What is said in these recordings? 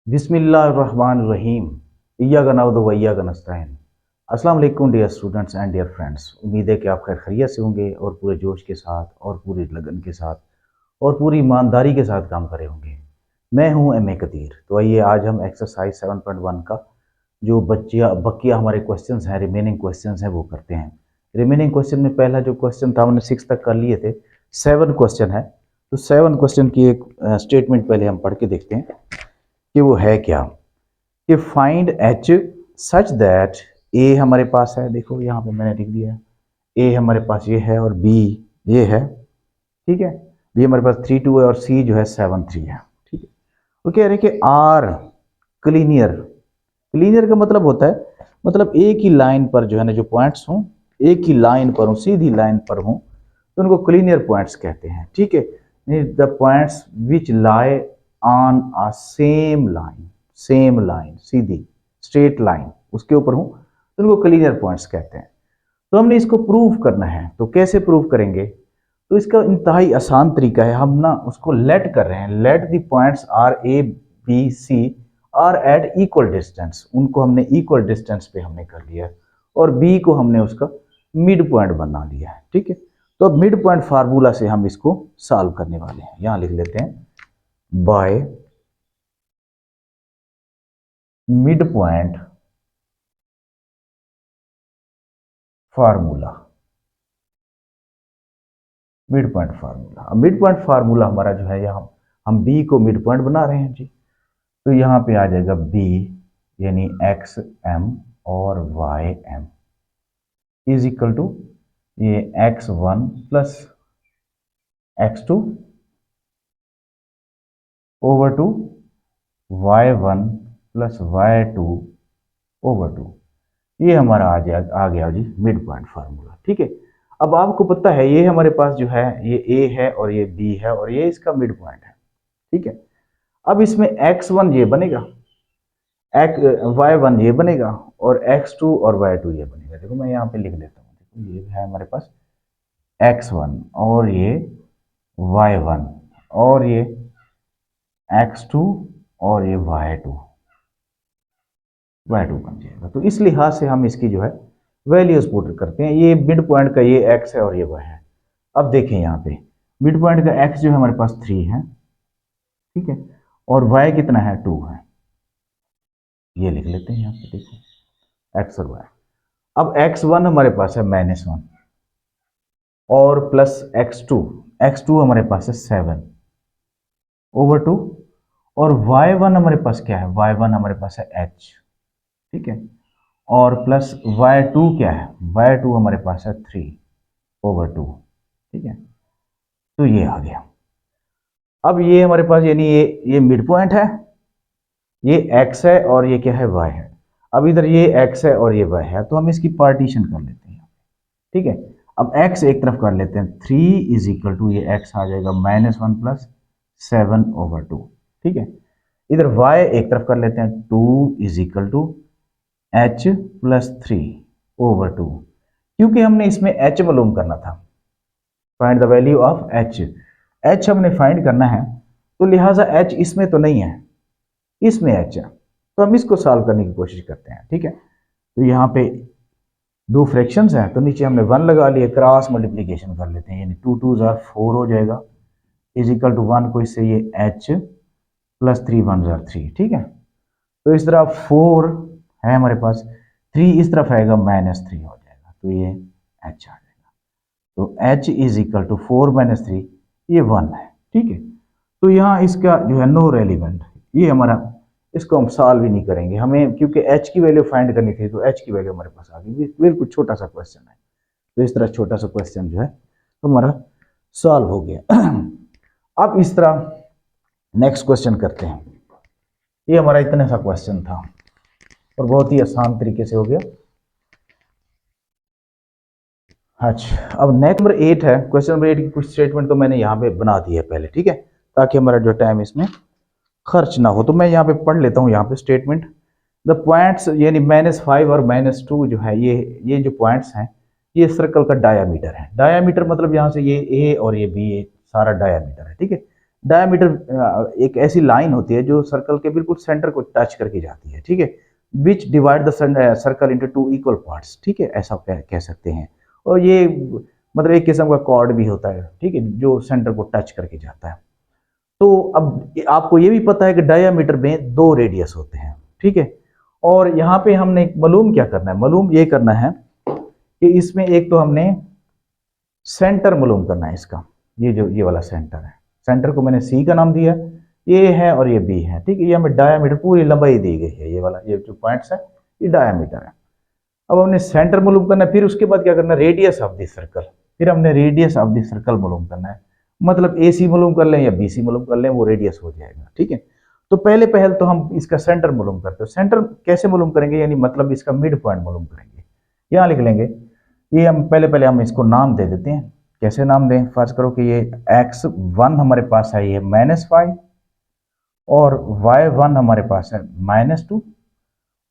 बिस्मिल्लाहिर्रहमानिर्रहीम। इय्याका नअबुदु व इय्याका नस्तईन। अस्सलाम वालेकुम dear students and dear friends. उम्मीद है कि आप खैर खैरियत से होंगे और पूरे जोश के साथ और पूरी लगन के साथ और पूरी ईमानदारी के साथ काम करे होंगे। मैं हूं एम ए कदीर। तो आइए आज हम एक्सरसाइज 7.1 का जो बकिया हमारे क्वेश्चंस हैं, रिमेनिंग क्वेश्चंस हैं, वो करते हैं। रिमेनिंग क्वेश्चन में पहला जो क्वेश्चन था हमने 6 तक कर लिए थे। 7 क्वेश्चन है, तो 7 क्वेश्चन की एक स्टेटमेंट पहले हम पढ़ के देखते हैं कि वो है क्या। कि फाइंड एच सच दैट ए हमारे पास है, देखो यहाँ पे मैंने लिख दिया है, ए हमारे पास ये है और बी ये है, ठीक है। बी हमारे पास 3 2 है और सी जो है 7 3 है, ठीक है। वो कह रहे हैं कि आर क्लीनियर। क्लीनियर का मतलब होता है, मतलब एक ही लाइन पर जो है ना, जो पॉइंट्स हों एक ही लाइन पर हों, सीधी लाइन पर हों, तो उनको क्लीनियर पॉइंट्स कहते हैं, ठीक है। The points which lie on a same line, Sidhi straight line उसके ऊपर हूं, तो उनको क्लीनियर पॉइंट्स कहते हैं। तो हमने इसको प्रूव करना है, तो कैसे प्रूव करेंगे? तो इसका इंतहाई आसान तरीका है, हम ना उसको लेट कर रहे हैं। Let the points are A B C are at equal distance, उनको हमने इक्वल डिस्टेंस पे हमने कर लिया है और बी को हमने उसका मिड पॉइंट बना लिया है, ठीक है। तो अब मिड पॉइंट फार्मूला से हम इसको सॉल्व करने वाले हैं। यहां लिख लेते हैं by mid point formula. Mid point formula, अब मिड पॉइंट फार्मूला हमारा जो है, यहाँ हम बी को मिड पॉइंट बना रहे हैं जी। तो यहाँ पे आ जाएगा बी यानी एक्स एम और Y M is equal to ये x1 plus x2 over two y1 plus y2 over two. ये हमारा आ गया जी मिड पॉइंट फार्मूला, ठीक है। अब आपको पता है ये हमारे पास जो है ये ए है और ये बी है और ये इसका मिड पॉइंट है, ठीक है। अब इसमें x1 ये बनेगा, y1 ये बनेगा और x2 और y2 ये बनेगा। देखो मैं यहाँ पे लिख लेता हूँ, देखो ये है हमारे पास x1 और ये y1 और ये x2 और ये y2 बन जाएगा। तो इस लिहाज से हम इसकी जो है वैल्यूज पुट करते हैं। ये मिड पॉइंट का ये x है और ये y है। अब देखें यहाँ पे मिड पॉइंट का x जो है हमारे पास 3 है, ठीक है, और y कितना है 2 है। ये लिख लेते हैं यहाँ पे, देखो x और y। अब x1 हमारे पास है -1 और प्लस x2 हमारे पास है 7 ओवर 2 और y1 हमारे पास क्या है, y1 हमारे पास है h, ठीक है, और प्लस y2 क्या है, y2 हमारे पास है 3 ओवर 2, ठीक है। तो ये आ गया। अब ये हमारे पास यानी ये मिड पॉइंट है, ये x है और ये क्या है y है। अब इधर ये x है और ये y है, तो हम इसकी पार्टीशन कर लेते हैं, ठीक है। अब x एक तरफ कर लेते हैं, 3 इज इक्वल टू ये x आ जाएगा -1 प्लस 7 ओवर 2, ठीक है। इधर y एक तरफ कर लेते हैं, 2 is equal to h plus 3 over 2, क्योंकि हमने इसमें h मालूम करना था। Find the value of h हमने फाइंड करना है, तो लिहाजा h इसमें तो नहीं है, इसमें h है, तो हम इसको सॉल्व करने की कोशिश करते हैं, ठीक है। तो यहाँ पे दो फ्रैक्शंस हैं, तो नीचे हमने 1 लगा लिया, क्रॉस मल्टीप्लिकेशन कर लेते हैं, यानी 2 2 ज़ार 4 हो जाएगा इज इक्वल टू 1 को इससे ये h प्लस 3 1 ज़ार 3, ठीक है। तो इस तरह 4 है हमारे पास, 3 इस तरफ आएगा -3 हो जाएगा, तो ये h आ जाएगा। तो h इज इक्वल टू 4 - 3 ये 1 है, ठीक है। तो यहाँ इसका जो है नो रेलिवेंट, ये हमारा इसको हम सॉल्व ही नहीं करेंगे, हमें क्योंकि h की वैल्यू फाइंड करनी थी, तो h की वैल्यू हमारे पास आ गई। बिल्कुल छोटा सा क्वेश्चन है, तो इस तरह छोटा सा क्वेश्चन जो है हमारा सॉल्व हो गया। अब इस तरह नेक्स्ट क्वेश्चन करते हैं। ये हमारा इतना सा क्वेश्चन था और बहुत ही आसान तरीके से हो गया। अच्छा, अब नेक्स्ट नंबर 8 है। क्वेश्चन नंबर 8 की कुछ स्टेटमेंट तो मैंने यहाँ पे बना दी है पहले, ठीक है, ताकि हमारा जो टाइम इसमें खर्च ना हो। तो मैं यहाँ पे पढ़ लेता हूँ यहाँ पे स्टेटमेंट। द पॉइंट्स यानी -5 और -2 जो है, ये जो पॉइंट्स हैं ये सर्कल का डायामीटर है। डायामीटर मतलब यहाँ से ये ए और ये बी सारा डायामीटर है, ठीक है। डायमीटर एक ऐसी लाइन होती है जो सर्कल के बिल्कुल सेंटर को टच करके जाती है, ठीक है, विच divide the circle into two equal parts, ठीक है, ऐसा कह सकते हैं। और ये मतलब एक किस्म का कॉर्ड भी होता है, ठीक है, जो सेंटर को टच करके जाता है। तो अब आपको ये भी पता है कि डायमीटर में दो रेडियस होते हैं, ठीक है। और यहाँ पे हमने मालूम क्या करना है, मालूम ये करना है कि इसमें एक तो हमने सेंटर मालूम करना है इसका, ये जो ये वाला सेंटर है, सेंटर को मैंने सी का नाम दिया, ए है और ये बी है, ठीक है। ये हमें डायमीटर पूरी लंबाई दी गई है, ये वाला ये जो पॉइंट्स है ये डायमीटर है। अब हमने सेंटर मालूम करना है, फिर उसके बाद क्या करना है, रेडियस ऑफ दिस सर्कल, फिर हमने रेडियस ऑफ दिस सर्कल मालूम करना है। मतलब ए सी मालूम कर लें या बी सी मालूम कर लें, वो रेडियस हो जाएगा, ठीक है। तो पहले पहल तो हम इसका सेंटर मालूम करते हैं। सेंटर कैसे मालूम करेंगे, यानी मतलब इसका मिड पॉइंट मालूम करेंगे। यहाँ लिख लेंगे, ये हम पहले पहले हम इसको नाम दे देते हैं। कैसे नाम दें, फर्ज करो कि ये x1 हमारे पास है ये -5 और y1 हमारे पास है -2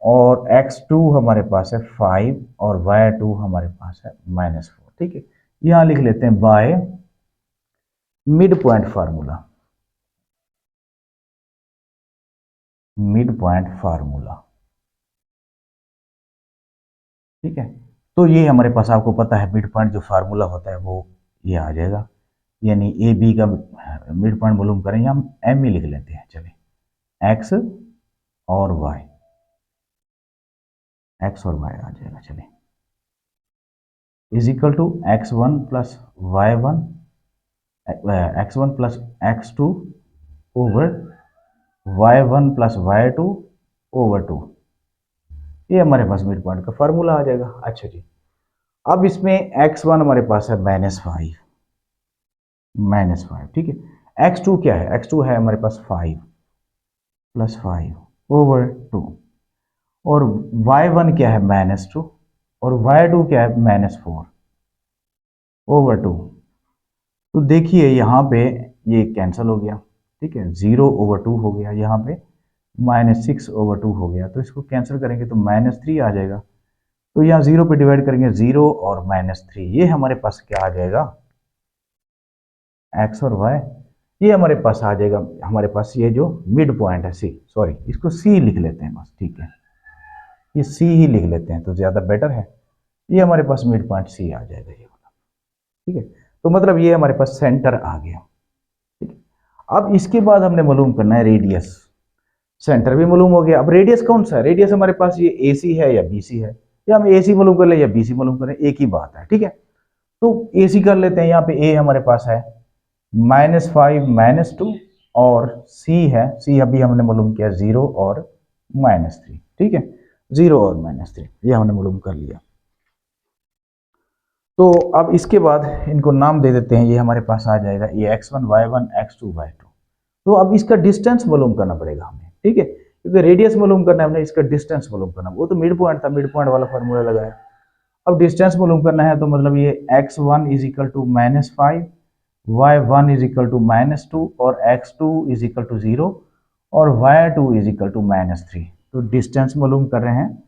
और x2 हमारे पास है 5 और y2 हमारे पास है -4, ठीक है। यहां लिख लेते हैं by mid point formula, mid point formula, ठीक है। तो ये हमारे पास आपको पता है मिड पॉइंट जो फार्मूला होता है वो ये आ जाएगा, यानी ए बी का मिड पॉइंट मालूम करें, हम एम ही लिख लेते हैं, चलिए एक्स और वाई, एक्स और वाई आ जाएगा, चलिए is equal to x1 plus y1, x1 plus x2 over y1 plus y2 over 2। ये हमारे पास मिड पॉइंट का फार्मूला आ जाएगा। अच्छा जी, अब इसमें x1 हमारे पास है -5, -5, ठीक है। x2 क्या है, x2 है हमारे पास 5 प्लस 5 ओवर 2 और y1 क्या है -2 और y2 क्या है -4 ओवर 2। तो देखिए यहाँ पे ये कैंसिल हो गया, ठीक है, 0/2 हो गया, यहाँ पे -6/2 हो गया, तो इसको कैंसिल करेंगे तो -3 आ जाएगा। तो यहाँ 0 पे डिवाइड करेंगे, 0 और -3, ये हमारे पास क्या आ जाएगा, x और y, ये हमारे पास आ जाएगा। हमारे पास ये जो मिड पॉइंट है सी, सॉरी इसको सी लिख लेते हैं बस, ठीक है, ये सी ही लिख लेते हैं तो ज़्यादा बेटर है। ये हमारे पास मिड पॉइंट सी आ जाएगा ये वाला, ठीक है। तो मतलब ये हमारे पास सेंटर आ गया, ठीक है। अब इसके बाद हमने मालूम करना है रेडियस, सेंटर भी मालूम हो गया। अब रेडियस कौन सा है, रेडियस हमारे पास ये ए सी है या बी सी है, या हम ए सी मालूम कर ले या बी सी मालूम करें, एक ही बात है, ठीक है। तो ए सी कर लेते हैं, यहाँ पे ए हमारे पास है -5 -2 और सी है, सी अभी हमने मालूम किया 0 और -3, ठीक है, 0 और -3 ये हमने मालूम कर लिया। तो अब इसके बाद इनको नाम दे देते हैं, ये हमारे पास आ जाएगा ये x1 y1 x2 y2। तो अब इसका डिस्टेंस मालूम करना पड़ेगा हमें, ठीक है, क्योंकि रेडियस मालूम करना है हमने, इसका डिस्टेंस मालूम करना, वो तो मिड पॉइंट था, मिड पॉइंट वाला फार्मूला लगाया। अब डिस्टेंस मालूम करना है तो मतलब ये x1 is equal to -5, y1 is equal to -2 और x2 इज इक्वल टू 0 और y2 इज इक्वल टू -3। तो डिस्टेंस मालूम कर रहे हैं,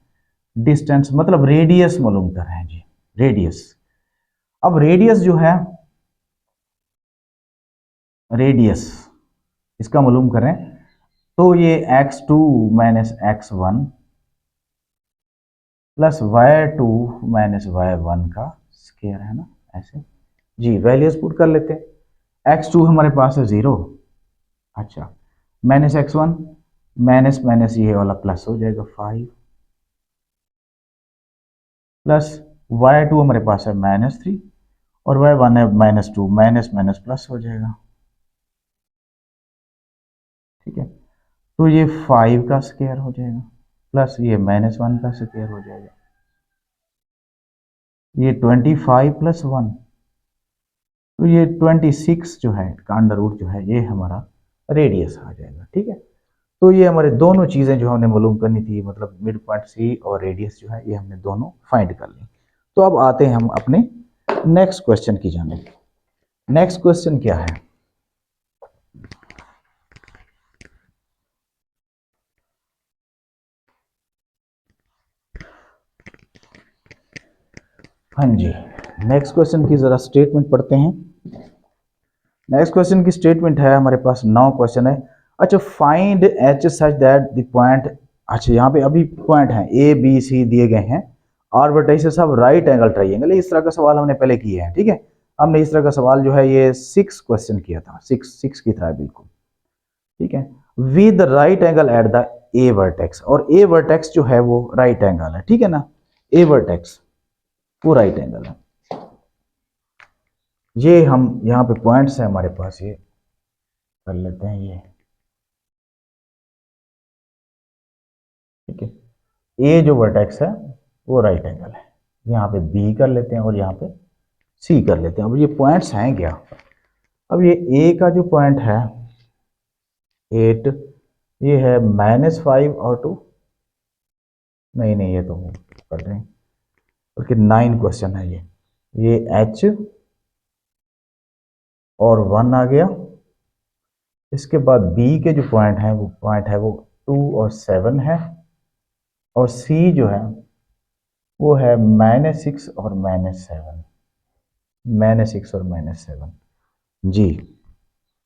डिस्टेंस मतलब रेडियस मालूम कर रहे हैं जी, रेडियस। अब रेडियस जो है, रेडियस इसका मालूम करें तो ये x2 minus x1 plus y2 minus y1 का स्क्वायर है ना, ऐसे जी। वैल्यूज पुट कर लेते हैं, x2 हमारे पास है 0, अच्छा, माइनस x1 माइनस माइनस ये वाला प्लस हो जाएगा 5 प्लस y2 हमारे पास है -3 और y1 है -2, माइनस माइनस प्लस हो जाएगा, ठीक है। तो ये 5 का स्क्वायर हो जाएगा प्लस ये -1 का स्क्वायर हो जाएगा, ये 25 प्लस 1, तो ये 26 जो है का अंडर रूट जो है ये हमारा रेडियस आ जाएगा, ठीक है। तो ये हमारे दोनों चीज़ें जो हमने मालूम करनी थी, मतलब मिड पॉइंट सी और रेडियस जो है ये हमने दोनों फाइंड कर ली। तो अब आते हैं हम अपने नेक्स्ट क्वेश्चन की जाने। नेक्स्ट क्वेश्चन क्या है, हाँ जी, नेक्स्ट क्वेश्चन की ज़रा स्टेटमेंट पढ़ते हैं। नेक्स्ट क्वेश्चन की स्टेटमेंट है हमारे पास 9 क्वेश्चन है। अच्छा, find H such that the point, अच्छा यहाँ पे अभी पॉइंट है ए बी सी दिए गए हैं और vertices of right angle triangle. इस तरह का सवाल हमने पहले किए हैं, ठीक है। हमने इस तरह का सवाल जो है ये 6 क्वेश्चन किया था, 6 की तरह बिल्कुल, ठीक है। With right angle at the A vertex, और ए वर्टेक्स जो है वो राइट एंगल है, ठीक है ना। ए वर्टेक्स वो राइट एंगल है। ये हम यहाँ पे पॉइंट्स है हमारे पास, ये कर लेते हैं ये, ठीक है। ए जो वर्टेक्स है वो राइट एंगल है, यहाँ पे बी कर लेते हैं और यहाँ पे सी कर लेते हैं। अब ये पॉइंट्स हैं क्या, अब ये ए का जो पॉइंट है 8, ये है -5 और 2, नहीं नहीं ये तो कर रहे हैं, बल्कि 9 क्वेश्चन है ये एच और 1 आ गया। इसके बाद बी के जो पॉइंट है वो 2 और 7 है, और सी जो है वो है -6 और -7, -6 और -7 जी।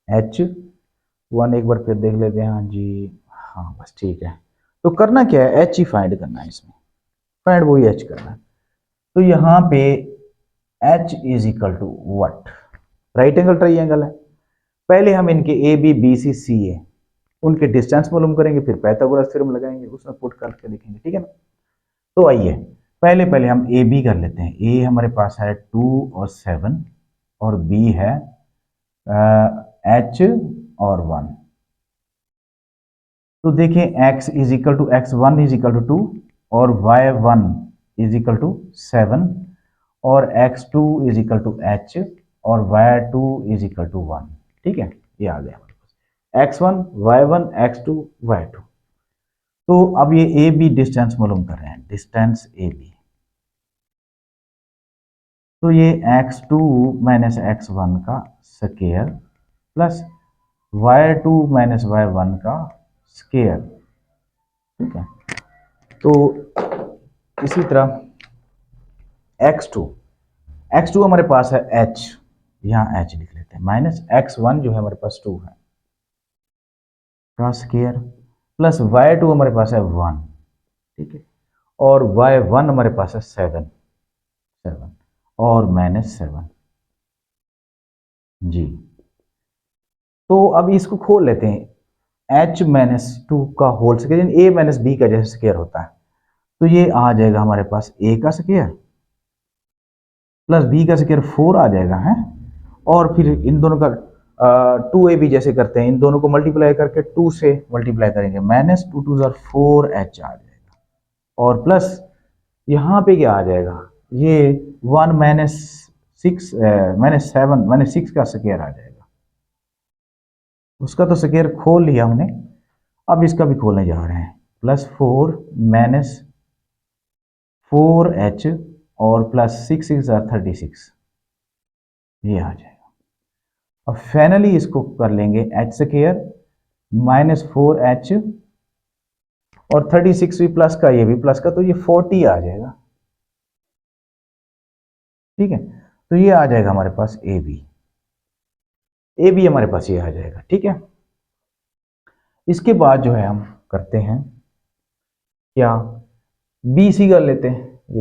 H1 एक बार फिर देख लेते हैं, हाँ जी, हाँ बस ठीक है। तो करना क्या है, एच ही फाइंड करना है इसमें, फाइंड वही एच करना है। तो यहाँ पे H is equal to what, right angle triangle है। पहले हम इनके ए बी बी सी सी ए उनके डिस्टेंस मालूम करेंगे, फिर पाइथागोरस थ्योरम लगाएंगे, उसमें पुट करके देखेंगे, ठीक है ना। तो आइए पहले पहले हम ए बी कर लेते हैं। ए हमारे पास है 2 और 7 और बी है एच और 1। तो देखें x is equal to x1 is equal to 2 और y1 इज इक्वल टू 7 और x2 is equal to h और y2 इज इक्वल टू 1, ठीक है। ये आ गया हमारे पास x1 y1 x2 y2। तो अब ये ए बी डिस्टेंस मालूम कर रहे हैं, डिस्टेंस ए बी। तो ये x2 माइनस x1 का square plus y2 minus y1 का स्केयर, ठीक है। तो इसी तरह x2 हमारे पास है h, यहाँ h लिख लेते हैं, माइनस x1 जो है हमारे पास 2 है का स्केयर प्लस y2 हमारे पास है 1, ठीक है, और y1 हमारे पास है 7 और -7 जी। तो अब इसको खोल लेते हैं, h-2 का whole square, a minus B का जैसे स्केयर होता है। तो ये आ जाएगा हमारे पास a का स्केयर प्लस बी का स्केयर 4 आ जाएगा है, और फिर इन दोनों का 2ab जैसे करते हैं, इन दोनों को मल्टीप्लाई करके 2 से मल्टीप्लाई करेंगे, -2 2 4h आ जाएगा, और प्लस यहाँ पे क्या आ जाएगा, ये 1 -6 -7 -6 का स्केयर आ जाएगा। उसका तो स्केयर खोल लिया हमने, अब इसका भी खोलने जा रहे हैं, +4 -4h और +6 6 36, ये आ जाएगा। अब फाइनली इसको कर लेंगे h स्केयर -4h और 36 भी प्लस का, ये भी प्लस का, तो ये 40 आ जाएगा, ठीक है। तो ये आ जाएगा हमारे पास ए बी हमारे पास ये आ जाएगा, ठीक है। इसके बाद जो है हम करते हैं क्या, बी सी कर लेते हैं। ये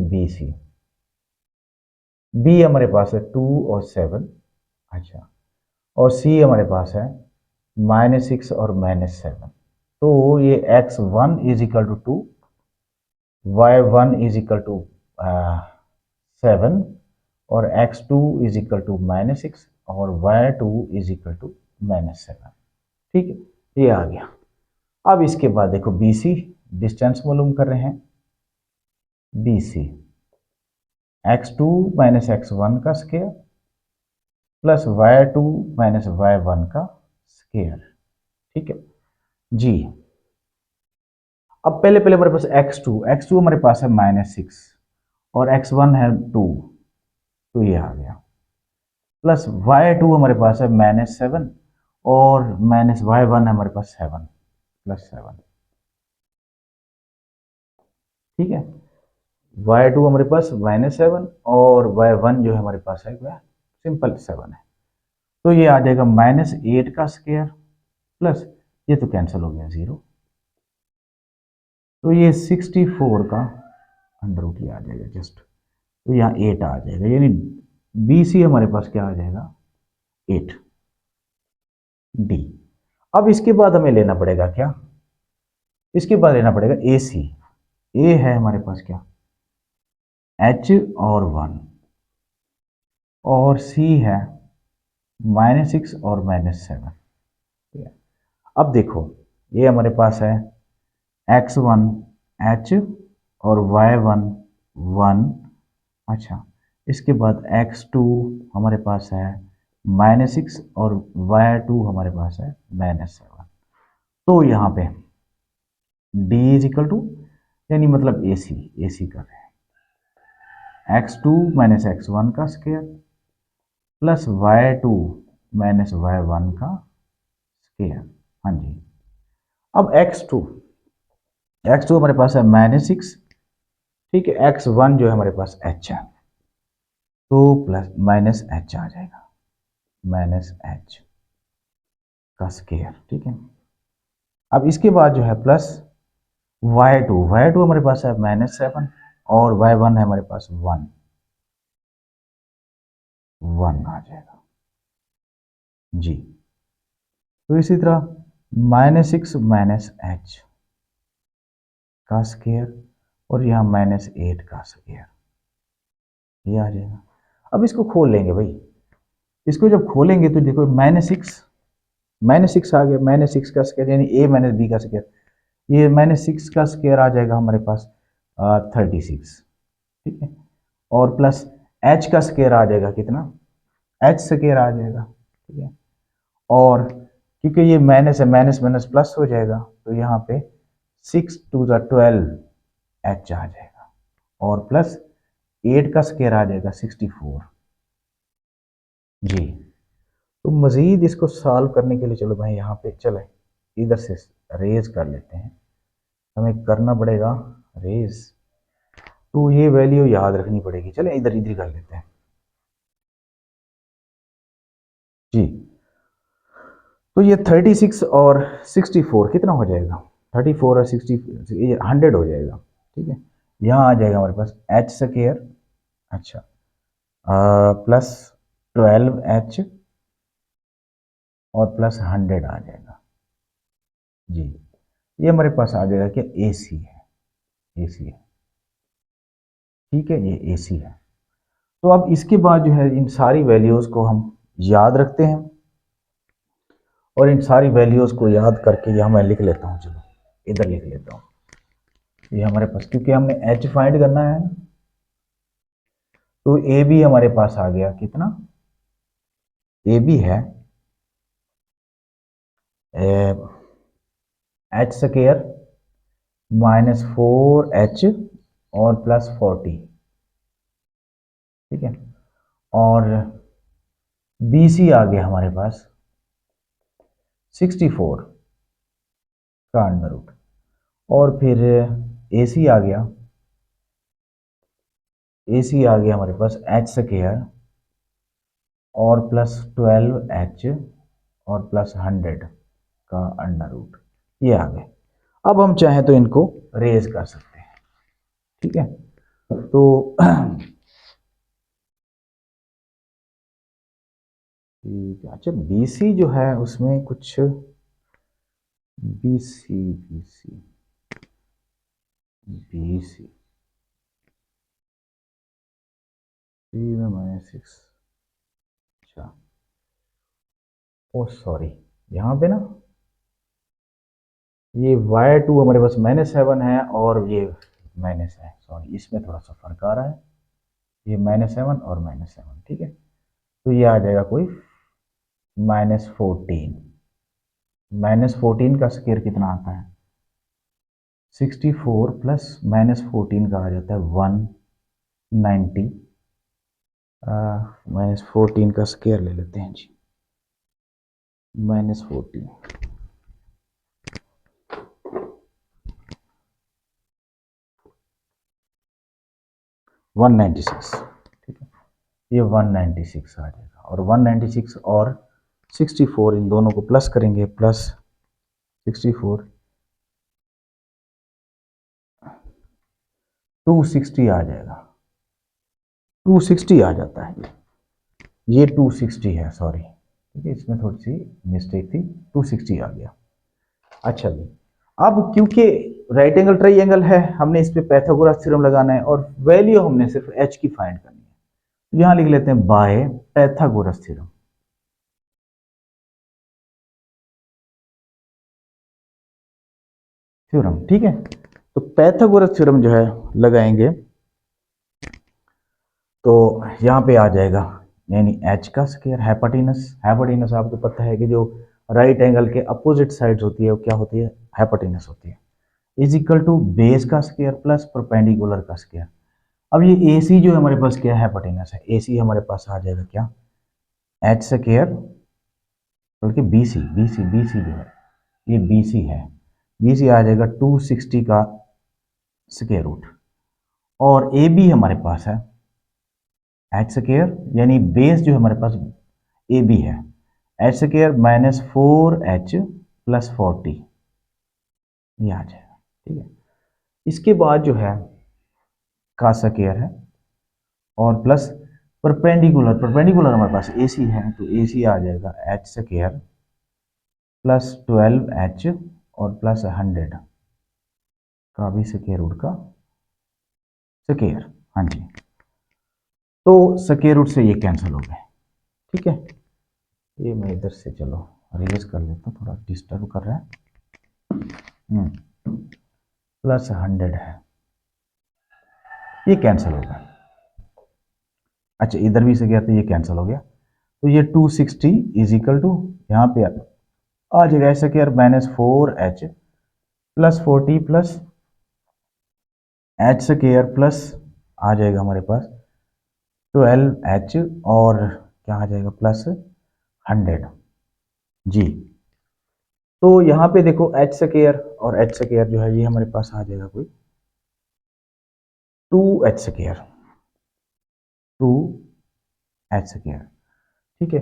बी हमारे पास है 2 और 7, अच्छा, और सी हमारे पास है -6 और -7। तो ये x1 is equal to 2, y1 is equal to 7 और x2 इज इक्वल टू -6 और y2 इज इक्वल टू -7, ठीक है। ये आ गया। अब इसके बाद देखो BC डिस्टेंस मालूम कर रहे हैं, BC x2 माइनस x1 का square plus y2 minus y1 का स्केयर, ठीक है जी। अब पहले पहले हमारे पास x2 हमारे पास है -6 और x1 है 2, तो ये आ गया, प्लस y2 हमारे पास है -7 और माइनस y1 है हमारे पास 7 +7, ठीक है। y2 हमारे पास -7 और y1 जो है हमारे पास है क्या, सिंपल 7 है। तो ये आ जाएगा -8 का स्क्वायर प्लस ये तो कैंसिल हो गया 0, तो ये 64 का अंडर रूट ये आ जाएगा जस्ट, तो यहाँ 8 आ जाएगा, यानी BC हमारे पास क्या आ जाएगा 8 D। अब इसके बाद हमें लेना पड़ेगा क्या, इसके बाद लेना पड़ेगा AC। A है हमारे पास क्या H और 1, और C है -6 और -7। अब देखो ये हमारे पास है x1 H और y1 1, अच्छा इसके बाद x2 हमारे पास है -6 और y2 हमारे पास है -7। तो यहाँ पे D इज इक्वल टू, यानी मतलब AC कर रहे हैं x2 - x1 का स्क्वायर प्लस y2 - y1 का स्क्वायर। हाँ जी, अब x2 हमारे पास है -6, ठीक है, x1 जो है हमारे पास h है, तो प्लस -h आ जाएगा, -h का स्क्वायर, ठीक है। अब इसके बाद जो है प्लस y2 हमारे पास है -7 और y1 है हमारे पास 1 आ जाएगा जी। तो इसी तरह -6 - h का स्क्वायर और यहाँ -8 का स्क्वायर, ये आ जाएगा। अब इसको खोल लेंगे भाई, इसको जब खोलेंगे तो देखो -6 आ गया, -6 का स्क्वायर यानी a - b का स्क्वायर, ये -6 का स्क्वायर आ जाएगा हमारे पास 36, ठीक है, और प्लस h का स्क्वायर आ जाएगा कितना, h स्क्वायर आ जाएगा, ठीक है, और क्योंकि ये माइनस है, माइनस माइनस प्लस हो जाएगा, तो यहाँ पे 6 × 12 h आ जाएगा, और प्लस 8 का स्क्वायर आ जाएगा 64 जी। तो मज़ीद इसको सॉल्व करने के लिए चलो भाई यहाँ पे चले इधर से रेज कर लेते हैं, हमें करना पड़ेगा रेज, तो ये वैल्यू याद रखनी पड़ेगी। चले इधर इधर कर लेते हैं जी। तो ये 36 और 64 कितना हो जाएगा, 34 और 60, ये 100 हो जाएगा, ठीक है। यहाँ आ जाएगा हमारे पास h स्क्वायर, अच्छा प्लस 12h और प्लस 100 आ जाएगा जी। ये हमारे पास आ जाएगा क्या, AC है, ठीक है, ये AC है। तो अब इसके बाद जो है इन सारी वैल्यूज़ को हम याद रखते हैं, और इन सारी वैल्यूज़ को याद करके यहाँ मैं लिख लेता हूँ, चलो इधर लिख लेता हूँ। ये हमारे पास क्योंकि हमने h फाइंड करना है, तो ए बी हमारे पास आ गया कितना, ए बी है h स्क्वायर -4h और प्लस 40, ठीक है, और बी सी आ गया हमारे पास 64 का अंडर रूट, और फिर ए सी आ गया, हमारे पास h स्क्वायर और प्लस 12h और प्लस 100 का अंडर रूट, ये आ गए। अब हम चाहें तो इनको रेज कर सकते हैं, ठीक है। तो ठीक है, अच्छा BC जो है उसमें कुछ BC BC BC 3 - 6, अच्छा ओ सॉरी, यहाँ पे ना ये y2 हमारे पास -7 है और ये माइनस है, सॉरी इसमें थोड़ा सा फर्क आ रहा है, ये -7 और -7, ठीक है। तो ये आ जाएगा कोई -14, -14 का स्क्वायर कितना आता है 64 प्लस -14 का आ जाता है 190, -14 का स्क्वायर ले लेते हैं जी, -14 196, ठीक है, ये 196 आ जाएगा, और 196 और 64, इन दोनों को प्लस करेंगे, प्लस 64, 260 आ जाएगा, 260 आ जाता है, ये 260 है, सॉरी, ठीक है, इसमें थोड़ी सी मिस्टेक थी, 260 आ गया। अच्छा जी, अब क्योंकि राइट एंगल ट्राइंगल है, हमने इस पे पाइथागोरस थ्योरम लगाना है और वैल्यू हमने सिर्फ h की फाइंड करनी है। यहां लिख लेते हैं बाय पाइथागोरस थ्योरम। थ्योरम, ठीक है, तो पाइथागोरस थ्योरम जो है लगाएंगे तो यहां पे आ जाएगा, यानी h का स्क्वायर, हाइपोटेनस, हाइपोटेनस आपको पता है कि जो राइट एंगल के अपोजिट साइड्स होती है वो क्या होती है, हाइपोटेनस होती है, इज इक्वल टू बेस का स्क्वायर प्लस परपेंडिकुलर का स्क्वायर। अब ये ए सी जो है हमारे पास क्या है, हाइपोटेनस है, ए सी हमारे पास आ जाएगा क्या, एच स्क्वायर, बल्कि बी सी, बी सी जो है ये बी सी है, बी सी आ जाएगा 260 का स्क्वायर रूट, और ए बी हमारे पास है एच स्क्वायर, यानी बेस जो है हमारे पास ए बी है, H square minus 4h plus 40, ये आ जाएगा, ठीक है। इसके बाद जो है का स्क्वायर है और प्लस परपेंडिकुलर, परपेंडिकुलर हमारे पास ए सी है, तो ए सी आ जाएगा एच स्क्वायर प्लस 12h और प्लस 100 का भी स्क्वायर रूट का स्क्वायर, हाँ जी, तो स्क्वायर रूट से ये कैंसिल हो गए, ठीक है। ये मैं इधर से चलो रिलीज कर लेता हूँ, थोड़ा डिस्टर्ब कर रहा है, प्लस 100 है, ये कैंसिल हो गया। अच्छा, इधर भी से गया तो ये कैंसिल हो गया, तो ये 260 इज इक्वल टू यहाँ पे आ जाएगा ऐसा कि यार minus 4h plus 40 plus h square plus आ जाएगा हमारे पास 12h और क्या आ जाएगा प्लस 100 जी। तो यहाँ पे देखो h स्क्वायर और h स्क्वायर जो है ये हमारे पास आ जाएगा कोई 2h स्क्वायर, 2h स्क्वायर, ठीक है,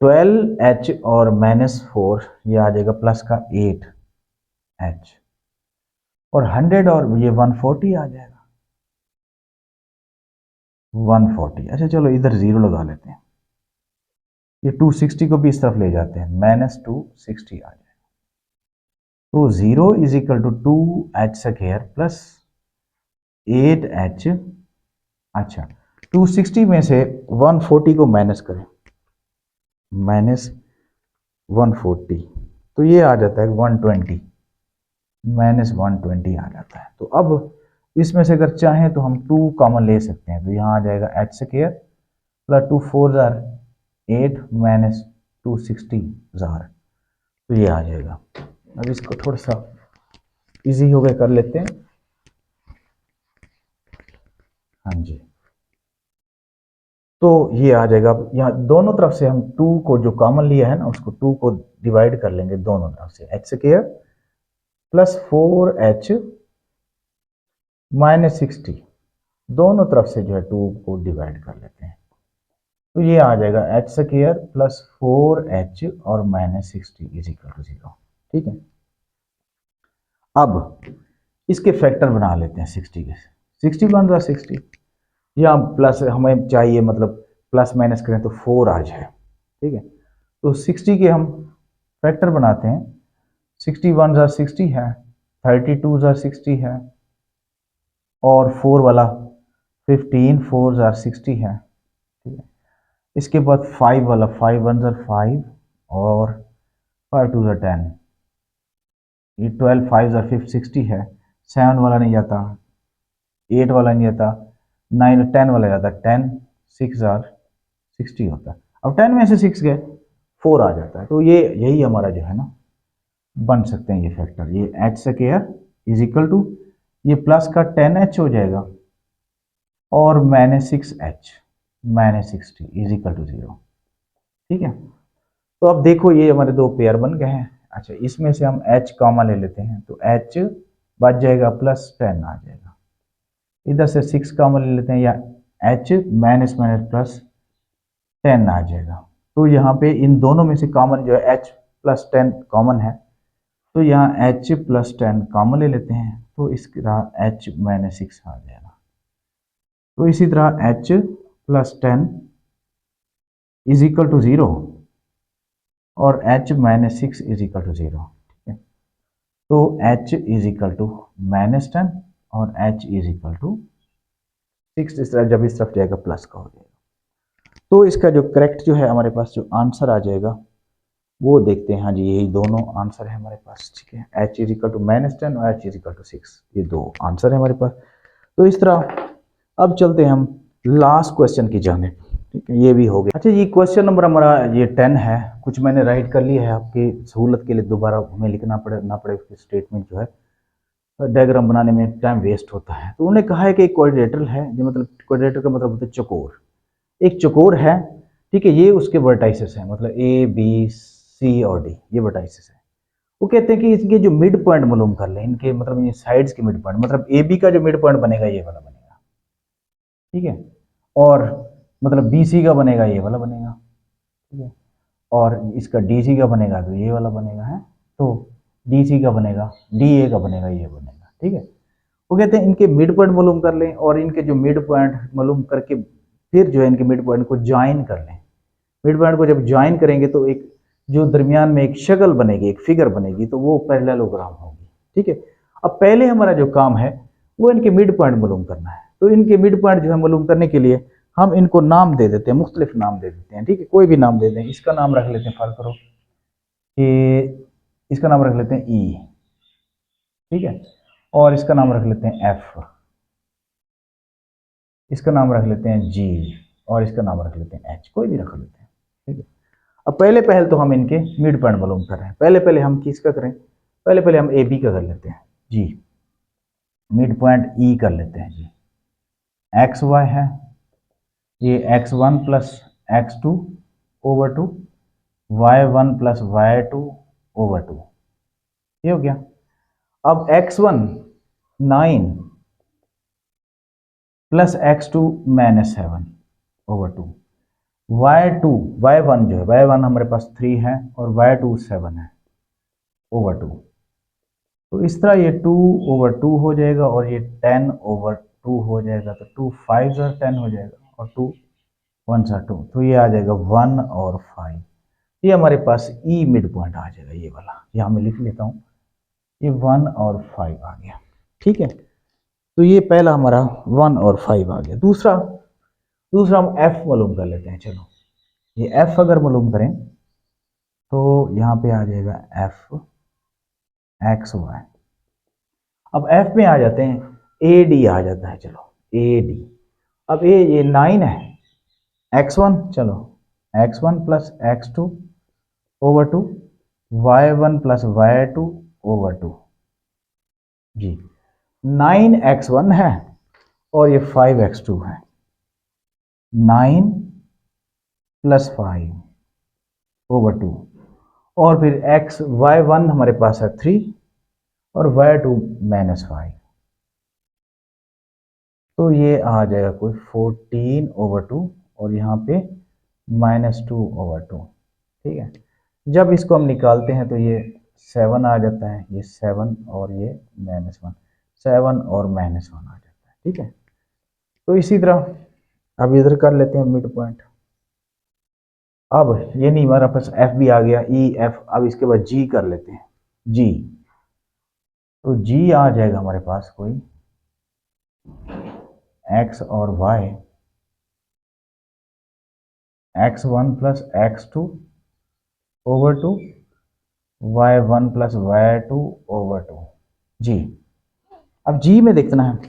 12h और माइनस 4 ये आ जाएगा प्लस का 8h और 100 और ये 140 आ जाएगा 140। अच्छा चलो इधर जीरो लगा लेते हैं, ये 260 को भी इस तरफ ले जाते हैं, माइनस 260 आ जाएगा, तो 0 is equal to 2h square plus 8h। अच्छा, 260 में से 140 को माइनस करें, माइनस 140, तो ये आ जाता है 120, माइनस 120 आ जाता है। तो अब इसमें से अगर चाहें तो हम 2 कॉमन ले सकते हैं, तो यहाँ आ जाएगा h square plus 2 4 jar 8 minus 260 jar, तो ये आ जाएगा। अब इसको थोड़ा सा इजी हो गया, कर लेते हैं, हाँ जी, तो ये आ जाएगा। अब यहाँ दोनों तरफ से हम 2 को जो कॉमन लिया है ना उसको 2 को डिवाइड कर लेंगे दोनों तरफ से, h square plus 4h minus 60, दोनों तरफ से जो है 2 को डिवाइड कर लेते हैं, तो ये आ जाएगा h स्क्वायर प्लस 4h और माइनस 60 इज इक्वल टू 0, ठीक है। अब इसके फैक्टर बना लेते हैं 60 के, 60 बन रहा 60, या प्लस हमें चाहिए मतलब प्लस माइनस करें तो 4 आ जाए, ठीक है, तो 60 के हम फैक्टर बनाते हैं, 61 जार 60 है, 32 जार 60 है और 4 वाला 15 4 जार 60 है, ठीक है। इसके बाद 5 वाला 5 वन जार 5 और 5 टू जार 10, ये 12 5 जार 60 है, 7 वाला नहीं जाता, 8 वाला नहीं जाता, 9 10 वाला जाता, 10 6 जार 60 होता है। अब 10 में से 6 गए 4 आ जाता है, तो ये यही हमारा जो है ना बन सकते हैं ये फैक्टर, ये h square is equal to ये प्लस का 10h हो जाएगा और minus 6h minus 60 is equal to 0, ठीक है। तो अब देखो ये हमारे दो पेयर बन गए हैं। अच्छा, इसमें से हम h कॉमा ले लेते हैं, तो h बच जाएगा प्लस 10 आ जाएगा, इधर से 6 कॉमा ले लेते हैं, या h माइनस माइनस प्लस 10 आ जाएगा, तो यहाँ पे इन दोनों में से कॉमन जो है h+10 कॉमन है, तो यहाँ h+10 कॉमन ले लेते हैं, तो इसकी तरह h-6 आ जाएगा। तो इसी तरह h+10 इज इक्वल टू 0 और h-6 इज इक्वल टू 0। ठीक है, तो h इज इक्वल टू -10 और h इज इक्वल टू 6। इस तरह जब इस तरफ जाएगा प्लस का हो जाएगा। तो इसका जो करेक्ट जो है हमारे पास जो आंसर आ जाएगा वो देखते हैं। हाँ जी, यही दोनों आंसर है हमारे पास। ठीक है, h इज इक्वल टू -10 और h इज इक्वल टू 6, ये दो आंसर है हमारे पास। तो इस तरह अब चलते हैं हम लास्ट क्वेश्चन की जाने। ठीक है, ये भी हो गया। अच्छा, ये क्वेश्चन नंबर हमारा ये 10 है। कुछ मैंने राइट कर लिया है आपकी सहूलत के लिए, दोबारा हमें लिखना ना पड़े उसकी स्टेटमेंट जो है, डायग्राम बनाने में टाइम वेस्ट होता है। तो उन्होंने कहा है कि एक क्वाड्रिलेटरल है, जो मतलब क्वाड्रिलेटरल का मतलब होता है चौकोर। एक चौकोर है, ठीक है, ये उसके वर्टाइसेस हैं, मतलब ए बी सी और डी, ये वर्टाइसेस है। वो कहते हैं कि इसके जो मिड पॉइंट मालूम कर लें, इनके मतलब ये साइड्स के मिड पॉइंट, मतलब ए बी का जो मिड पॉइंट बनेगा ये वाला बनेगा। ठीक है, और मतलब बी सी का बनेगा ये वाला बनेगा। ठीक है, और इसका डी सी का बनेगा तो ये वाला बनेगा है, तो डी सी का बनेगा, डी ए का बनेगा, ये बनेगा। ठीक है, वो कहते हैं इनके मिड पॉइंट मालूम कर लें और इनके जो मिड पॉइंट मालूम करके फिर जो है इनके मिड पॉइंट को ज्वाइन कर लें। मिड पॉइंट को जब ज्वाइन करेंगे तो एक जो दरमियान में एक शक्ल बनेगी, एक फिगर बनेगी, तो वो पैरेललोग्राम होगी। ठीक है, अब पहले हमारा जो काम है वो इनके मिड पॉइंट मालूम करना है। तो इनके मिड पॉइंट जो है मालूम करने के लिए हम इनको नाम दे देते हैं, मुख्तलिफ नाम दे देते हैं। ठीक है, कोई भी नाम दे दें। इसका नाम रख लेते हैं, फर्क करो कि इसका नाम रख लेते हैं ई। ठीक है, और इसका नाम रख लेते हैं एफ, इसका नाम रख लेते हैं जी, और इसका नाम रख लेते हैं एच, कोई भी रख लेते हैं। ठीक है, अब पहले तो हम इनके मिड पॉइंट मालूम कर रहे हैं। पहले हम किसका करें, पहले हम ए बी का कर लेते हैं जी। मिड पॉइंट ई कर लेते हैं जी। एक्स वाई है, ये x1 plus x2 over 2, y1 plus y2 over 2, ये हो गया। अब x1 9 plus x2 -7 over 2, y2 y1 जो है y1 हमारे पास 3 है और y2 7 है ओवर 2। तो इस तरह ये 2 ओवर 2 हो जाएगा और ये 10 ओवर 2 हो जाएगा। तो 2 5 10 हो जाएगा और 2 1 2, तो ये आ जाएगा 1 और 5। ये हमारे पास ई मिड पॉइंट आ जाएगा, ये वाला, यहाँ मैं लिख लेता हूँ, ये 1 और 5 आ गया। ठीक है, तो ये पहला हमारा 1 और 5 आ गया। दूसरा हम एफ मालूम कर लेते हैं। चलो, ये एफ अगर मालूम करें तो यहाँ पे आ जाएगा एफ एक्स वाई। अब एफ में आ जाते हैं, ए डी आ जाता है। चलो, ए डी, अब ये 9 है, x1, चलो x1 plus x2 over 2, y1 plus y2 over 2 जी। 9x1 है और ये 5x2 है, 9 प्लस 5 ओवर 2, और फिर y1 हमारे पास है 3 और y2 -5, तो ये आ जाएगा कोई 14 ओवर 2 और यहाँ पे -2 ओवर 2। ठीक है, जब इसको हम निकालते हैं तो ये 7 आ जाता है, ये 7 और ये -1, 7 और -1 आ जाता है। ठीक है, तो इसी तरह अब इधर कर लेते हैं मिड पॉइंट। अब ये नहीं, हमारा पास एफ भी आ गया, ई एफ। अब इसके बाद जी कर लेते हैं, जी। तो जी आ जाएगा हमारे पास कोई एक्स और Y, x1 plus x2 over 2, y1 plus y2 over 2 जी। अब जी में देखना है,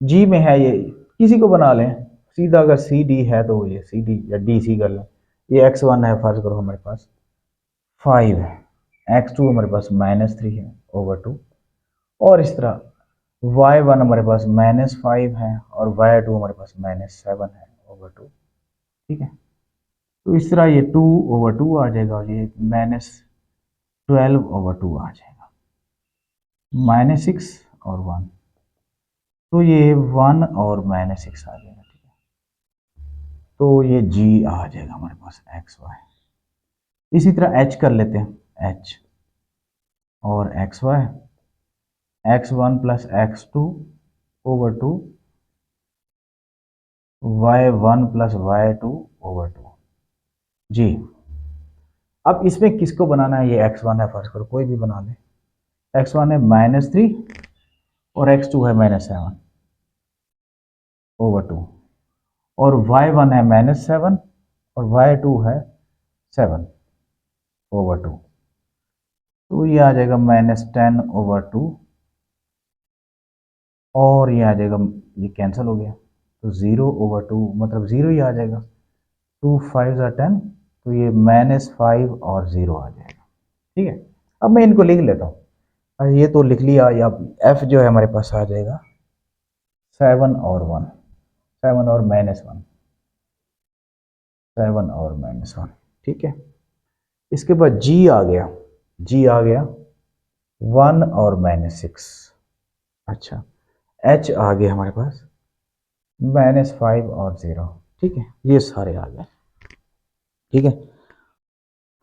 जी में है ये, किसी को बना लें सीधा। अगर सी डी है तो ये सी डी या डी सी कर लें। ये x1 है, फर्ज करो हमारे पास 5 है, x2 हमारे पास -3 है ओवर 2, और इस तरह y1 हमारे पास -5 है और y2 हमारे पास -7 है ओवर 2। ठीक है, तो इस तरह ये 2 ओवर 2 आ जाएगा और ये -12 ओवर 2 आ जाएगा, -6 और 1, तो ये 1 और -6 आ जाएगा। ठीक है, तो ये जी आ जाएगा हमारे पास एक्स वाई। इसी तरह एच कर लेते हैं, एच और x y, x one plus x two over two y one plus y two over two g. अब इसमें किसको बनाना है, ये एक्स वन है फर्स्ट करो, कोई भी बना ले। एक्स वन है -3 और एक्स टू है -7 ओवर टू, और वाई वन है -7 और वाई टू है 7 ओवर टू, तो ये आ जाएगा -10 ओवर टू, और ये आ जाएगा, ये कैंसिल हो गया तो 0 ओवर टू, मतलब 0 ही आ जाएगा। 2 5 10, तो ये -5 और 0 आ जाएगा। ठीक है, अब मैं इनको लिख लेता हूँ। ये तो लिख लिया, या एफ जो है हमारे पास आ जाएगा 7 और 1, 7 और -1, 7 और -1। ठीक है, इसके बाद जी आ गया, जी आ गया 1 और -6। अच्छा, एच आ गया हमारे पास -5 और 0। ठीक है, ये सारे आ गए। ठीक है,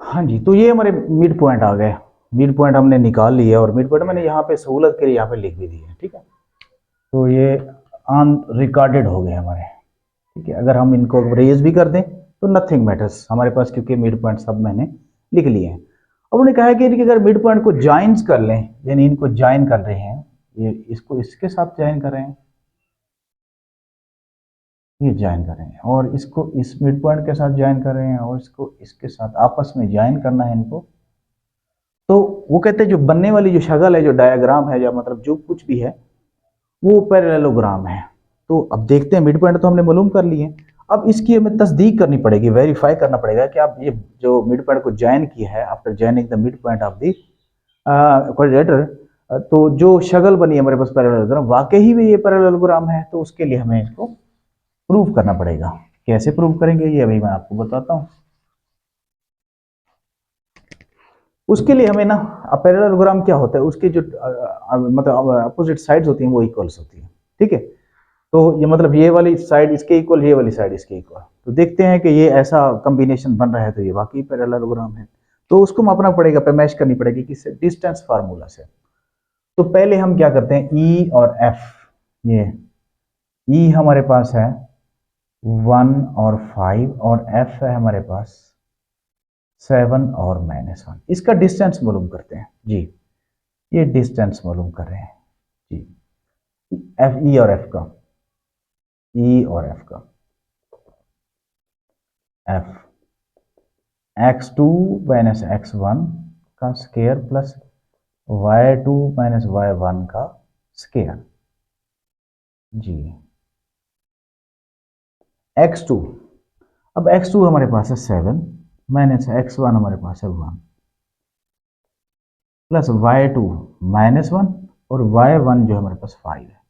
हाँ जी, तो ये हमारे मिड पॉइंट आ गए। मिड पॉइंट हमने निकाल लिया, और मिड पॉइंट मैंने यहाँ पे सहूलत के लिए यहाँ पे लिख भी दिया है। ठीक है, तो ये ऑन रिकॉर्डेड हो गए हमारे। ठीक है, अगर हम इनको रेज भी कर दें तो नथिंग मैटर्स हमारे पास, क्योंकि मिड पॉइंट सब मैंने लिख लिए हैं। अब उन्होंने कहा है कि अगर मिड पॉइंट को ज्वाइंस कर लें, यानी इनको ज्वाइन कर रहे हैं, ये इसको इसके साथ ज्वाइन कर रहे हैं, ये ज्वाइन कर रहे हैं, और इसको इस मिड पॉइंट के साथ ज्वाइन कर रहे हैं, और इसको इसके साथ आपस में ज्वाइन करना है इनको। तो वो कहते हैं जो बनने वाली जो शक्ल है, जो डायग्राम है, या मतलब जो कुछ भी है, वो पैरेललोग्राम है। तो अब देखते हैं, मिड पॉइंट तो हमने मालूम कर लिए। अब इसकी हमें तस्दीक करनी पड़ेगी, वेरीफाई करना पड़ेगा कि आप ये जो मिड पॉइंट को ज्वाइन किया है, after joining the mid point of the quadrilateral, तो जो शक्ल बनी है हमारे पास पैरेललोग्राम, वाकई में ये पैरेललोग्राम है। तो उसके लिए हमें इसको प्रूव करना पड़ेगा। कैसे प्रूव करेंगे ये अभी मैं आपको बताता हूँ। उसके लिए हमें ना, पैरेललोग्राम क्या होता है, उसके जो मतलब अपोजिट साइड्स होती हैं वो इक्वल्स होती हैं। ठीक है, तो ये मतलब ये वाली साइड इसके इक्वल, ये वाली साइड इसके इक्वल, तो देखते हैं कि ये ऐसा कॉम्बिनेशन बन रहा है, तो ये वाकई पैरेललोग्राम है। तो उसको मापना पड़ेगा, पैमाइश करनी पड़ेगी किससे, डिस्टेंस फार्मूला से। तो पहले हम क्या करते हैं, ई और एफ, ये ई हमारे पास है 1 और 5, और एफ है हमारे पास 7 और -1। इसका डिस्टेंस मालूम करते हैं जी, ये डिस्टेंस मालूम कर रहे हैं जी, एफ ई और एफ का, ई और एफ का, एफ x2 माइनस x1 का square plus y2 minus y1 का स्केयर जी, x2। अब x2 हमारे पास है 7 माइनस x1 हमारे पास है 1 प्लस y2 -1 और y1 जो हमारे पास 5 है।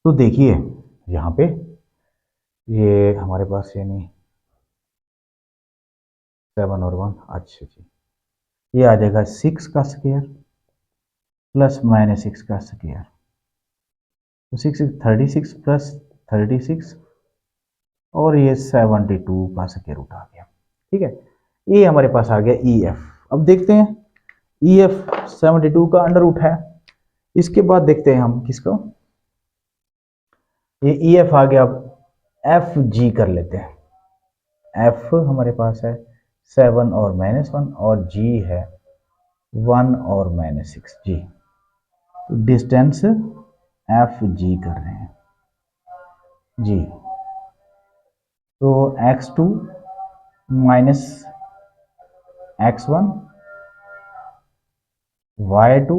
तो देखिए यहाँ पे ये हमारे पास यानी 7 और 1, अच्छा जी, ये आ जाएगा 6 का स्केयर प्लस -6 का स्केयर, तो 6 36 प्लस 36, और ये 72 का स्क्वायर रूट आ गया। ठीक है, ये हमारे पास आ गया ई एफ। अब देखते हैं ई एफ 72 का अंडर रूट है। इसके बाद देखते हैं हम किसको, ये ई एफ आ गया। अब एफ जी कर लेते हैं। एफ हमारे पास है 7 और -1, और जी है 1 और -6 जी। तो डिस्टेंस एफ जी कर रहे हैं जी। तो x2 minus x1, y2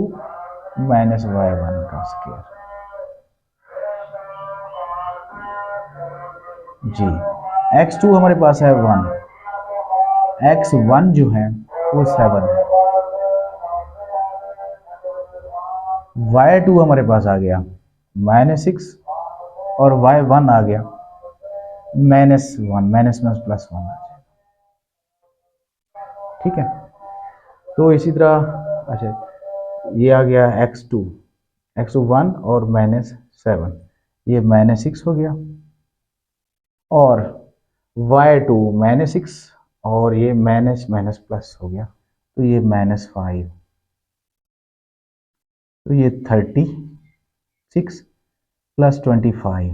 minus y1 का स्क्वायर जी। x2 हमारे पास है 1, x1 जो है वो 7 है, y2 हमारे पास आ गया -6, और y1 आ गया -1, +1 आ जाएगा। ठीक है, तो इसी तरह अच्छा, ये आ गया x2 1 और -7, ये -6 हो गया, और y2 -6, और ये माइनस माइनस प्लस हो गया, तो ये -5, तो ये 36 प्लस 25,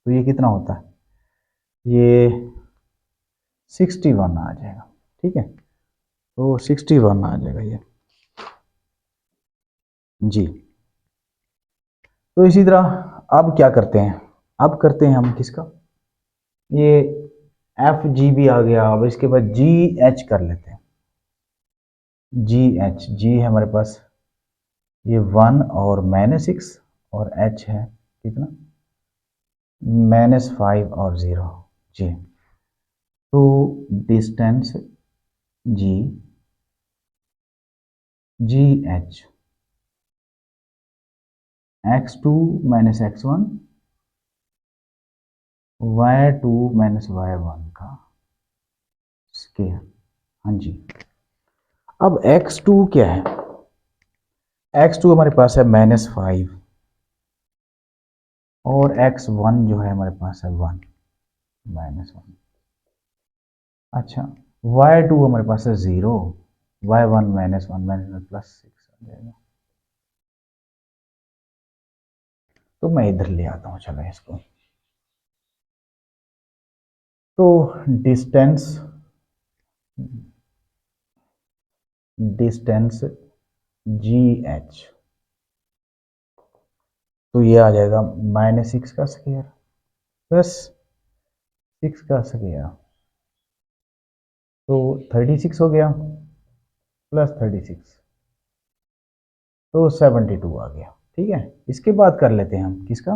तो ये कितना होता है, ये 61 आ जाएगा। ठीक है, तो 61 आ जाएगा ये जी। तो इसी तरह अब क्या करते हैं, अब करते हैं हम किसका, ये एफ जी भी आ गया, अब इसके बाद जी एच कर लेते हैं। जी एच, जी है हमारे पास ये 1 और -6, और एच है कितना, -5 और 0 जी। तो डिस्टेंस जी, जी H x2 -x1 y2 -y1 का स्केयर। हाँ जी, अब x2 क्या है, x2 हमारे पास है -5, और x1 जो है हमारे पास है 1 -1। अच्छा, y2 हमारे पास है 0, y1 -1 +6 आ जाएगा। तो मैं इधर ले आता हूँ, चलो इसको। तो डिस्टेंस, डिस्टेंस जी एच, तो ये आ जाएगा -6 का स्क्वायर प्लस 6 का स्क्वायर, तो 36 हो गया, प्लस 36, तो 72 आ गया। ठीक है, इसके बाद कर लेते हैं हम किसका,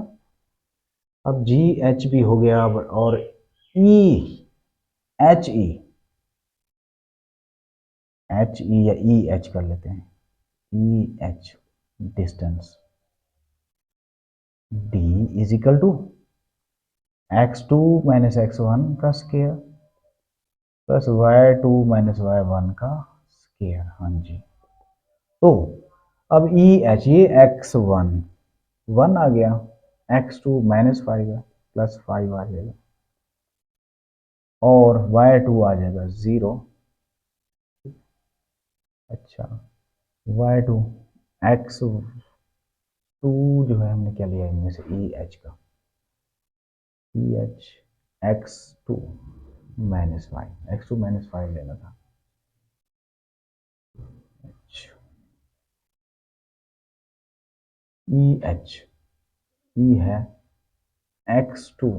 अब जी एच भी हो गया, और E H E, H E या ई एच कर लेते हैं, E H distance D is equal to x2 -x1 का स्क्वायर प्लस y2 -y1 का स्क्वायर। हाँ जी, तो अब ई एच, ये x1 1 आ गया, x2 -5 है, +5 आ जाएगा, और y2 आ जाएगा 0। अच्छा, y2 x2 जो है हमने क्या लिया इनमें से, ई एच का, ई एच x2 -5, x2 -5 लेना था। ई एच, ई है x2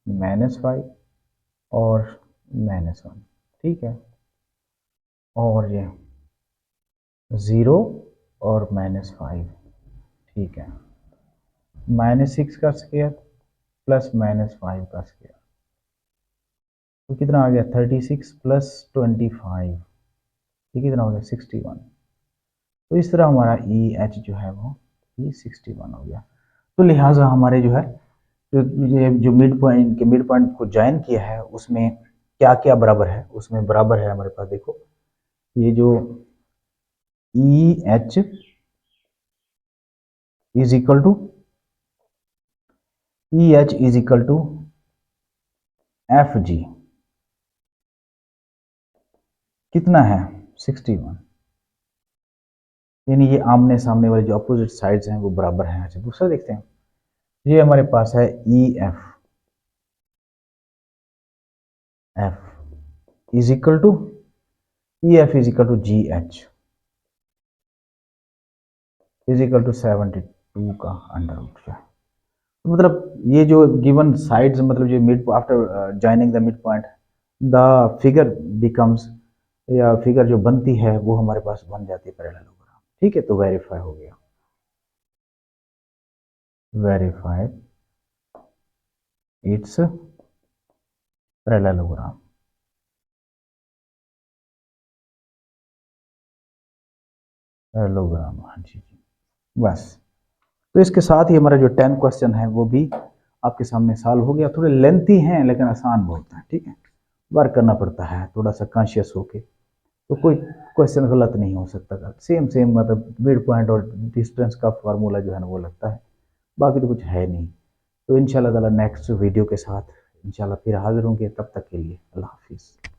-5 और -1, ठीक है, और ये 0 और -5, ठीक है, -6 का स्क्वायर प्लस -5 का स्क्वायर, तो कितना आ गया, 36 प्लस 25, ये कितना हो गया, 61। तो इस तरह हमारा ई एच जो है वो ये 61 हो गया। तो लिहाजा हमारे जो है, ये जो मिड पॉइंट के मिड पॉइंट को ज्वाइन किया है, उसमें क्या क्या बराबर है, उसमें बराबर है हमारे पास, देखो ये जो E H is equal to, E H is equal to F G, कितना है, 61, यानी ये आमने सामने वाले जो अपोजिट साइड्स हैं वो बराबर हैं। अच्छा, दूसरा देखते हैं, ये हमारे पास है E F, F is equal to, E F is equal to G H is equal to 72 का अंडर रूट। मतलब ये जो गिवन साइड्स, मतलब जो mid after joining the mid point, the figure becomes, या फिगर जो बनती है वो हमारे पास बन जाती है पैरेललोग्राम। ठीक है, तो वेरीफाई हो गया, वेरीफाइड इट्स पैरेललोग्राम। पैरेललोग्राम, हाँ जी जी, बस। तो इसके साथ ही हमारा जो 10 क्वेश्चन है वो भी आपके सामने सॉल्व हो गया। थोड़े लेंथी हैं लेकिन आसान बहुत है। ठीक है, वर्क करना पड़ता है थोड़ा सा कॉन्शियस होके, तो कोई क्वेश्चन गलत नहीं हो सकता। सेम सेम मतलब मिड पॉइंट और डिस्टेंस का फार्मूला जो है ना वो लगता है, बाकी तो कुछ है नहीं। तो इंशाल्लाह ताला नेक्स्ट वीडियो के साथ इंशाल्लाह फिर हाजिर होंगे, तब तक के लिए अल्लाह हाफिज़।